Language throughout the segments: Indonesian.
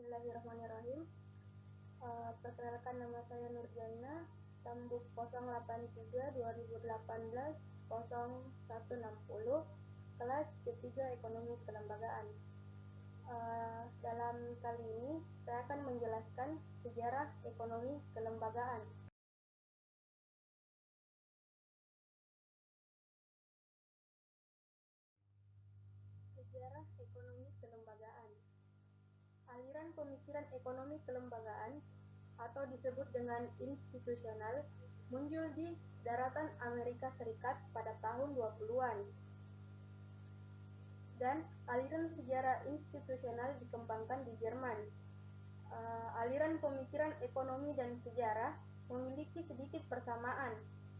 Bismillahirrahmanirrahim. Perkenalkan, nama saya Nurjana, Tambuk 083 2018 0160, kelas ketiga Ekonomi Kelembagaan. Dalam kali ini saya akan menjelaskan sejarah ekonomi kelembagaan. Sejarah ekonomi kelembagaan. Aliran pemikiran ekonomi kelembagaan atau disebut dengan institusional muncul di daratan Amerika Serikat pada tahun 20-an. Dan aliran sejarah institusional dikembangkan di Jerman. Aliran pemikiran ekonomi dan sejarah memiliki sedikit persamaan,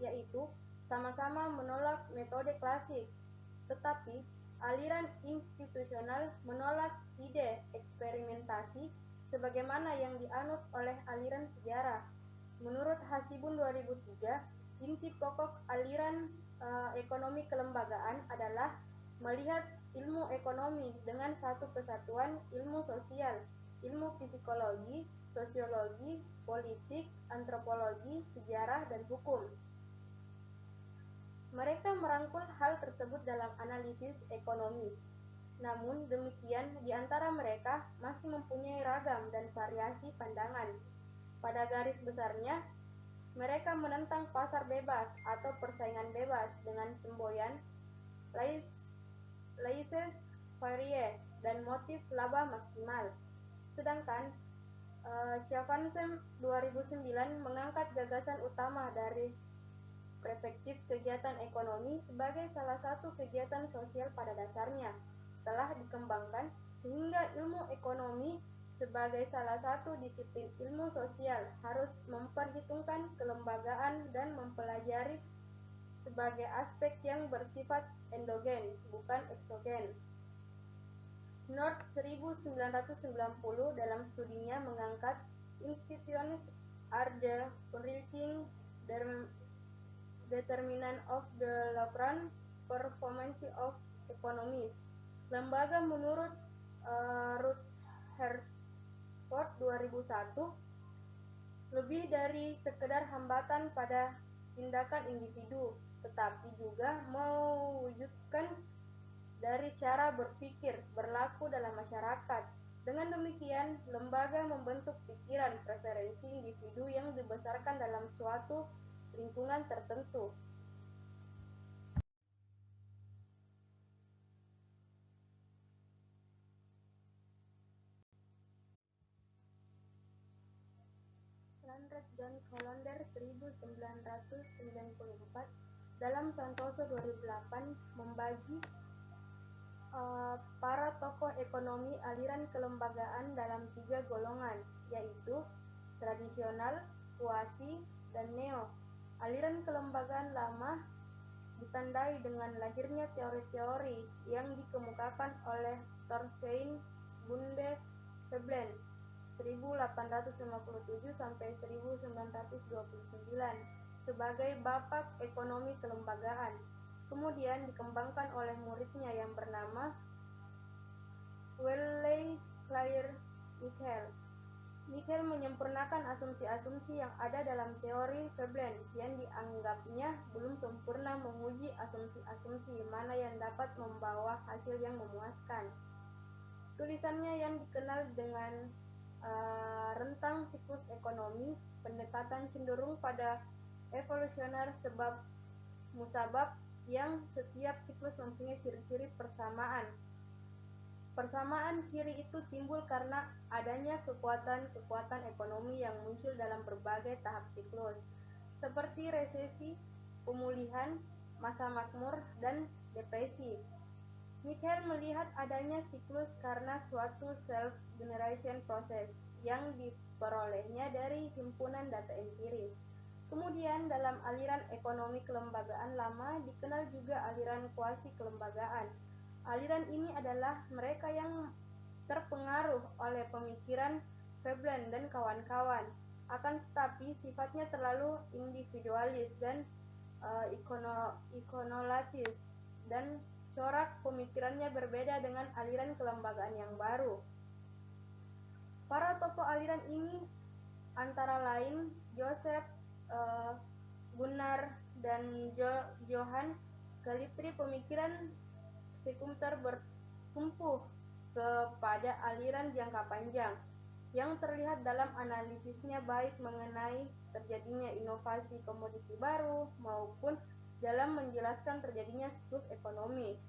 yaitu sama-sama menolak metode klasik, tetapi aliran institusional menolak ide eksperimentasi sebagaimana yang dianut oleh aliran sejarah. Menurut Hasibun 2003, inti pokok aliran ekonomi kelembagaan adalah melihat ilmu ekonomi dengan satu kesatuan ilmu sosial, ilmu psikologi, sosiologi, politik, antropologi, sejarah, dan hukum. Mereka merangkul hal tersebut dalam analisis ekonomi. Namun demikian, di antara mereka masih mempunyai ragam dan variasi pandangan. Pada garis besarnya, mereka menentang pasar bebas atau persaingan bebas dengan semboyan laissez-faire dan motif laba maksimal. Sedangkan Chavancem 2009 mengangkat gagasan utama dari perspektif kegiatan ekonomi sebagai salah satu kegiatan sosial pada dasarnya telah dikembangkan sehingga ilmu ekonomi sebagai salah satu disiplin ilmu sosial harus memperhitungkan kelembagaan dan mempelajari sebagai aspek yang bersifat endogen, bukan eksogen. North 1990 dalam studinya mengangkat Institutions are the operating determinant of the long-run performance of economies. Lembaga menurut Rutherford 2001 lebih dari sekedar hambatan pada tindakan individu, tetapi juga mewujudkan dari cara berpikir berlaku dalam masyarakat. Dengan demikian, lembaga membentuk pikiran preferensi individu yang dibesarkan dalam suatu lingkungan tertentu. Landreth dan Hollander 1994 dalam Santoso 2008 membagi para tokoh ekonomi aliran kelembagaan dalam 3 golongan, yaitu tradisional, kuasi, dan neo. Aliran kelembagaan lama ditandai dengan lahirnya teori-teori yang dikemukakan oleh Thorstein Gunde Veblen 1857 sampai 1929 sebagai bapak ekonomi kelembagaan. Kemudian dikembangkan oleh muridnya yang bernama Wiley Clair Michael. Michael menyempurnakan asumsi-asumsi yang ada dalam teori Veblen yang dianggapnya belum sempurna menguji asumsi-asumsi mana yang dapat membawa hasil yang memuaskan. Tulisannya yang dikenal dengan rentang siklus ekonomi, pendekatan cenderung pada evolusioner sebab musabab yang setiap siklus mempunyai ciri-ciri persamaan. Persamaan ciri itu timbul karena adanya kekuatan-kekuatan ekonomi yang muncul dalam berbagai tahap siklus, seperti resesi, pemulihan, masa makmur, dan depresi. Michael melihat adanya siklus karena suatu self-generation process yang diperolehnya dari himpunan data empiris. Kemudian dalam aliran ekonomi kelembagaan lama dikenal juga aliran kuasi kelembagaan. Aliran ini adalah mereka yang terpengaruh oleh pemikiran Veblen dan kawan-kawan, akan tetapi sifatnya terlalu individualis dan ikonolatis, dan corak pemikirannya berbeda dengan aliran kelembagaan yang baru. Para tokoh aliran ini antara lain Joseph Gunnar dan Johann Galipri. Pemikiran sekunder bertumpu kepada aliran jangka panjang yang terlihat dalam analisisnya, baik mengenai terjadinya inovasi komoditi baru maupun dalam menjelaskan terjadinya siklus ekonomi.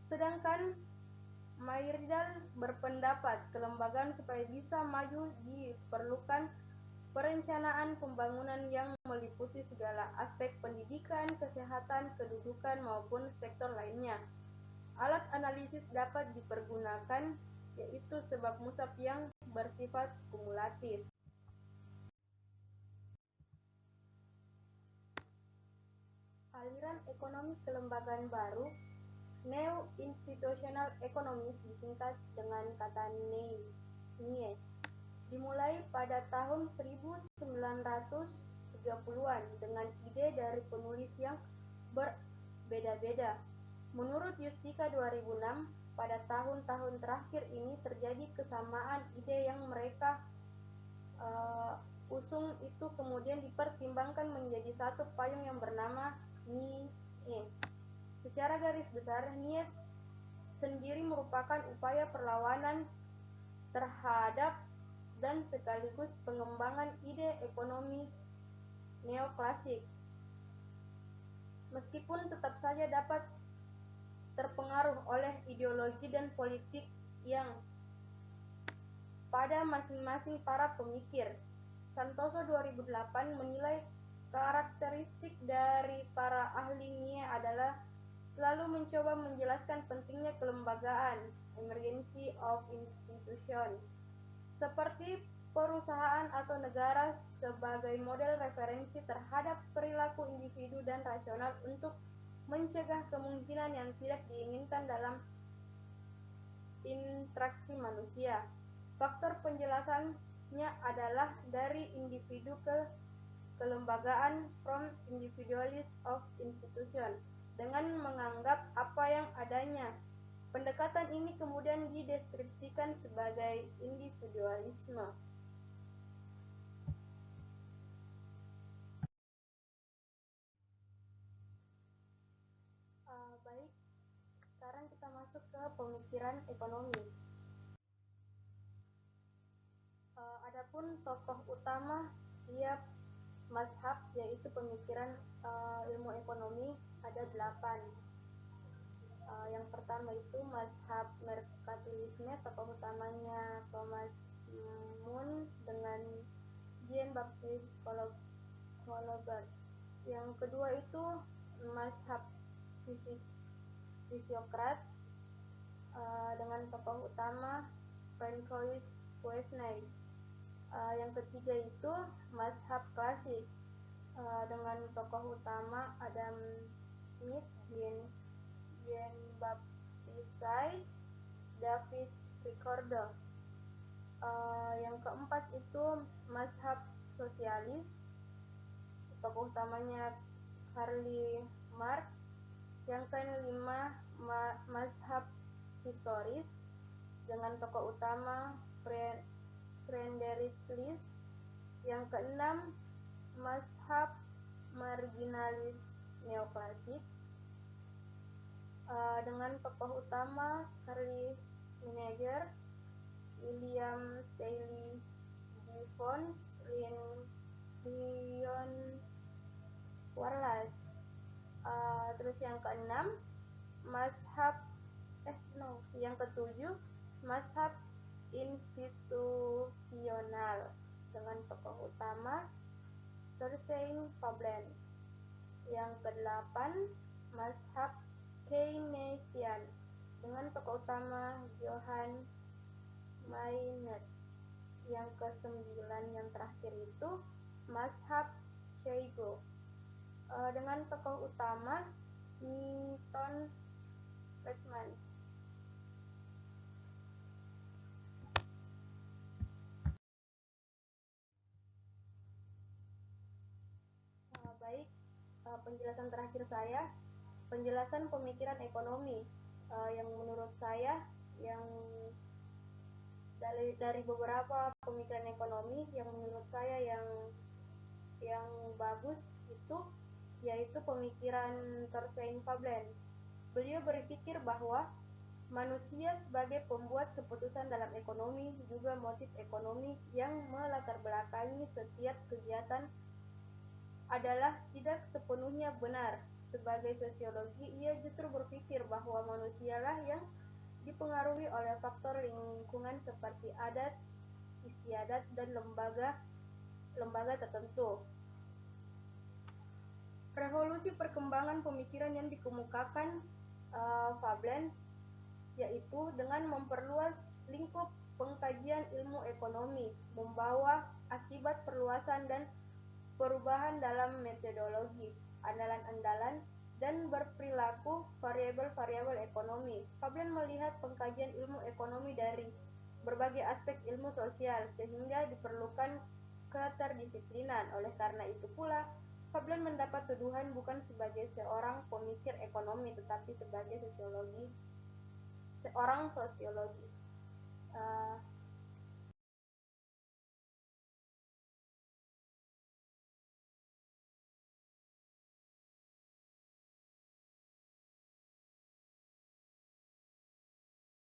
Sedangkan Myrdal berpendapat kelembagaan supaya bisa maju diperlukan perencanaan pembangunan yang meliputi segala aspek pendidikan, kesehatan, kedudukan, maupun sektor lainnya. Alat analisis dapat dipergunakan, yaitu sebab musab yang bersifat kumulatif. Aliran ekonomi kelembagaan baru, Neo-Institutional Economics, disingkat dengan kata NIE, dimulai pada tahun 1930-an dengan ide dari penulis yang berbeda-beda. Menurut Yustika 2006, pada tahun-tahun terakhir ini terjadi kesamaan ide yang mereka usung itu kemudian dipertimbangkan menjadi satu payung yang bernama NIE. Secara garis besar, NIE sendiri merupakan upaya perlawanan terhadap dan sekaligus pengembangan ide ekonomi neoklasik, meskipun tetap saja dapat terpengaruh oleh ideologi dan politik yang pada masing-masing para pemikir. Santoso 2008 menilai karakteristik dari para ahli NIE adalah selalu mencoba menjelaskan pentingnya kelembagaan, emergency of institution, seperti perusahaan atau negara sebagai model referensi terhadap perilaku individu dan rasional untuk mencegah kemungkinan yang tidak diinginkan dalam interaksi manusia. Faktor penjelasannya adalah dari individu ke kelembagaan, from individualist of institution, dengan menganggap apa yang adanya. Pendekatan ini kemudian dideskripsikan sebagai individualisme. Baik, sekarang kita masuk ke pemikiran ekonomi. Adapun tokoh utama tiap mazhab, yaitu pemikiran ilmu ekonomi, ada 8. Yang pertama itu mazhab merkantilisme, tokoh utamanya Thomas Mun dengan Jean-Baptiste Colbert. Yang kedua itu mazhab fisiokrat dengan tokoh utama Francois Quesnay. Yang ketiga itu mazhab klasik dengan tokoh utama Adam Smith, Jean-Baptiste, David Ricardo. Yang keempat itu mazhab sosialis, tokoh utamanya Karl Marx. Yang kelima mazhab historis dengan tokoh utama Friedrich List. Yang keenam mazhab marginalis neoklasik dengan tokoh utama Karl Menninger, William Stanley Gibbons, Leon Wallace. Terus yang keenam yang ketujuh mazhab institusional dengan tokoh utama Tersein Fablen. Yang kedelapan mazhab Keynesian dengan tokoh utama Johann Maynard. Yang kesembilan yang terakhir itu mazhab Seigo dengan tokoh utama Milton Friedman. Baik, penjelasan terakhir saya, penjelasan pemikiran ekonomi yang menurut saya yang dari beberapa pemikiran ekonomi yang menurut saya yang bagus itu yaitu pemikiran Thorstein Veblen. Beliau berpikir bahwa manusia sebagai pembuat keputusan dalam ekonomi juga motif ekonomi yang melatar belakangi setiap kegiatan adalah tidak sepenuhnya benar. Sebagai sosiologi, ia justru berpikir bahwa manusialah yang dipengaruhi oleh faktor lingkungan seperti adat, istiadat, dan lembaga tertentu. Revolusi perkembangan pemikiran yang dikemukakan Veblen yaitu dengan memperluas lingkup pengkajian ilmu ekonomi, membawa akibat perluasan dan perubahan dalam metodologi, andalan-andalan, dan berperilaku variabel-variabel ekonomi. Veblen melihat pengkajian ilmu ekonomi dari berbagai aspek ilmu sosial, sehingga diperlukan keterdisiplinan. Oleh karena itu pula, Veblen mendapat tuduhan bukan sebagai seorang pemikir ekonomi, tetapi sebagai seorang sosiologis.